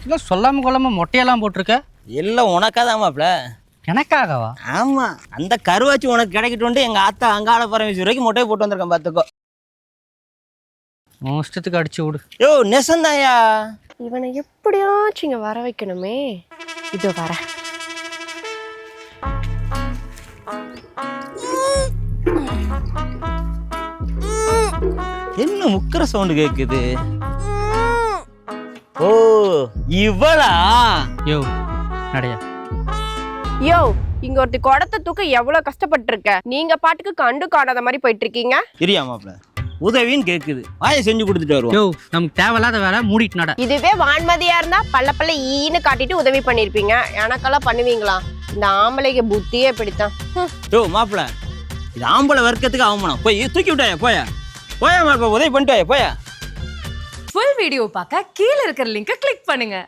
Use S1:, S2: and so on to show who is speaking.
S1: இல்லை சொல்லாமல் கொள்ளாமல் மொட்டையெல்லாம் போட்டிருக்க.
S2: எல்லாம் உனக்காதான் மாப்பிள.
S1: எனக்காகவா?
S2: ஆமாம், அந்த கருவாச்சி உனக்கு கிடைக்கட்டும்ட்டு எங்கள் ஆத்தா அங்காள பரமேஸ்வரிக்கு மொட்டையை போட்டு வந்திருக்கேன் பார்த்துக்கோ.
S1: உன் இஷ்டத்துக்கு அடிச்சு விடு.
S2: யோ நெசந்தாயா,
S3: இவனை எப்படியாச்சும் இங்க வர வைக்கணுமே. இதோ வர.
S2: என்ன முக்கிற சவுண்டு கேக்குது? ஓ இவளா?
S1: யோ நடையா.
S3: யோ, இங்க ஒருத்தி குடத்தை தூக்க எவ்வளவு கஷ்டப்பட்டு இருக்க. நீங்க பாட்டுக்கு கண்டு காணாத மாதிரி போயிட்டு இருக்கீங்க.
S2: இரியா மாப்பிள, உதவின்னு கேக்குது, வாயை செஞ்சு கொடுத்துட்டு வருவோம்.
S1: யோ நமக்கு தேவையில்லாத வேலை மூடிட்டு நட.
S3: இதுவே வான்மதியா இருந்தா பல்ல பல்ல ஈன்னு காட்டிட்டு உதவி பண்ணிருப்பீங்க. எனக்கெல்லாம் பண்ணுவீங்களா? இந்த ஆம்பளைக்கு புத்தியே பிடித்தான்.
S2: யோ மாப்பிள, இது ஆம்பளை வர்க்கத்துக்கு அவமானம். போய் தூக்கி விட்டாயா, போயா போயா மாப்பிள, உதவி பண்ணிட்டு வாயா, போயா.
S4: ஃபுல் வீடியோ பார்க்க கீழ இருக்கிற லிங்கை கிளிக் பண்ணுங்க.